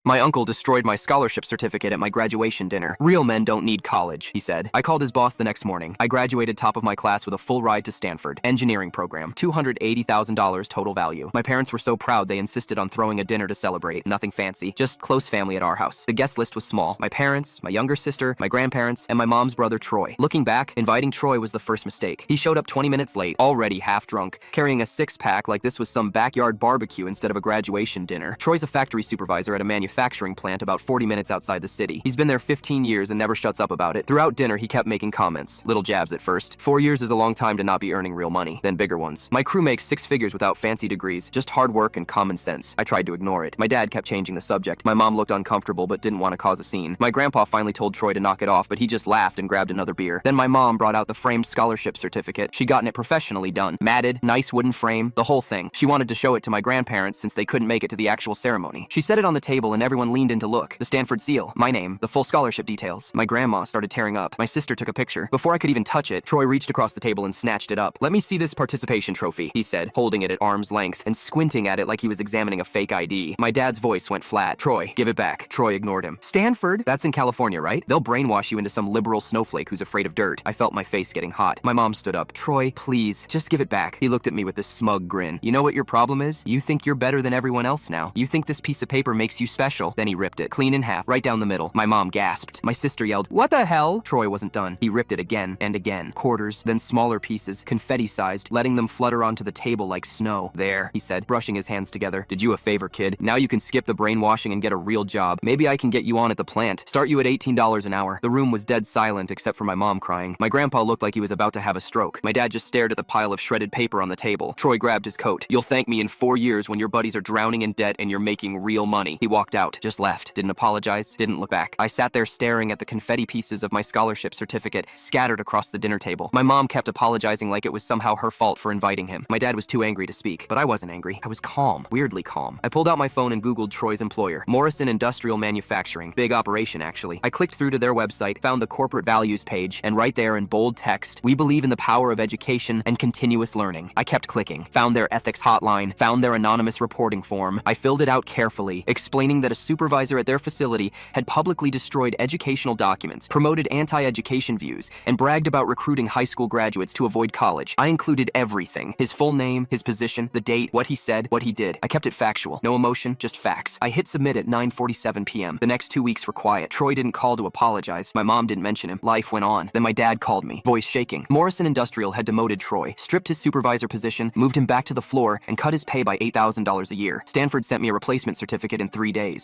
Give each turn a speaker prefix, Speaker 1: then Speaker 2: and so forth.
Speaker 1: My uncle destroyed my scholarship certificate at my graduation dinner. Real men don't need college, he said. I called his boss the next morning. I graduated top of my class with a full ride to Stanford. Engineering program. $280,000 total value. My parents were so proud they insisted on throwing a dinner to celebrate. Nothing fancy, just close family at our house. The guest list was small. My parents, my younger sister, my grandparents, and my mom's brother Troy. Looking back, inviting Troy was the first mistake. He showed up 20 minutes late, already half drunk, carrying a six-pack like this was some backyard barbecue instead of a graduation dinner. Troy's a factory supervisor at a manufacturing plant about 40 minutes outside the city. He's been there 15 years and never shuts up about it. Throughout dinner, he kept making comments. Little jabs at first. 4 years is a long time to not be earning real money, then bigger ones. My crew makes six figures without fancy degrees, just hard work and common sense. I tried to ignore it. My dad kept changing the subject. My mom looked uncomfortable but didn't want to cause a scene. My grandpa finally told Troy to knock it off, but he just laughed and grabbed another beer. Then my mom brought out the framed scholarship certificate. She'd gotten it professionally done. Matted, nice wooden frame, the whole thing. She wanted to show it to my grandparents since they couldn't make it to the actual ceremony. She set it on the table and everyone leaned in to look. The Stanford seal, my name, the full scholarship details. My grandma started tearing up. My sister took a picture. Before I could even touch it, Troy reached across the table and snatched it up. "Let me see this participation trophy," he said, holding it at arm's length and squinting at it like he was examining a fake ID. My dad's voice went flat. "Troy, give it back." Troy ignored him. "Stanford? That's in California, right? They'll brainwash you into some liberal snowflake who's afraid of dirt." I felt my face getting hot. My mom stood up. "Troy, please, just give it back." He looked at me with this smug grin. "You know what your problem is? You think you're better than everyone else now. You think this piece of paper makes you special." Then he ripped it, clean in half, right down the middle. My mom gasped. My sister yelled, "What the hell?" Troy wasn't done. He ripped it again and again. Quarters, then smaller pieces, confetti-sized, letting them flutter onto the table like snow. "There," he said, brushing his hands together. "Did you a favor, kid. Now you can skip the brainwashing and get a real job. Maybe I can get you on at the plant. Start you at $18 an hour." The room was dead silent except for my mom crying. My grandpa looked like he was about to have a stroke. My dad just stared at the pile of shredded paper on the table. Troy grabbed his coat. "You'll thank me in 4 years when your buddies are drowning in debt and you're making real money." He walked out, just left, didn't apologize, didn't look back. I sat there staring at the confetti pieces of my scholarship certificate scattered across the dinner table. My mom kept apologizing like it was somehow her fault for inviting him. My dad was too angry to speak, but I wasn't angry. I was calm, weirdly calm. I pulled out my phone and Googled Troy's employer, Morrison Industrial Manufacturing. Big operation, actually. I clicked through to their website, found the corporate values page, and right there in bold text, "We believe in the power of education and continuous learning." I kept clicking, found their ethics hotline, found their anonymous reporting form. I filled it out carefully, explaining that a supervisor at their facility had publicly destroyed educational documents, promoted anti-education views, and bragged about recruiting high school graduates to avoid college. I included everything. His full name, his position, the date, what he said, what he did. I kept it factual. No emotion, just facts. I hit submit at 9:47 p.m. The next 2 weeks were quiet. Troy didn't call to apologize. My mom didn't mention him. Life went on. Then my dad called me, voice shaking. Morrison Industrial had demoted Troy, stripped his supervisor position, moved him back to the floor, and cut his pay by $8,000 a year. Stanford sent me a replacement certificate in 3 days.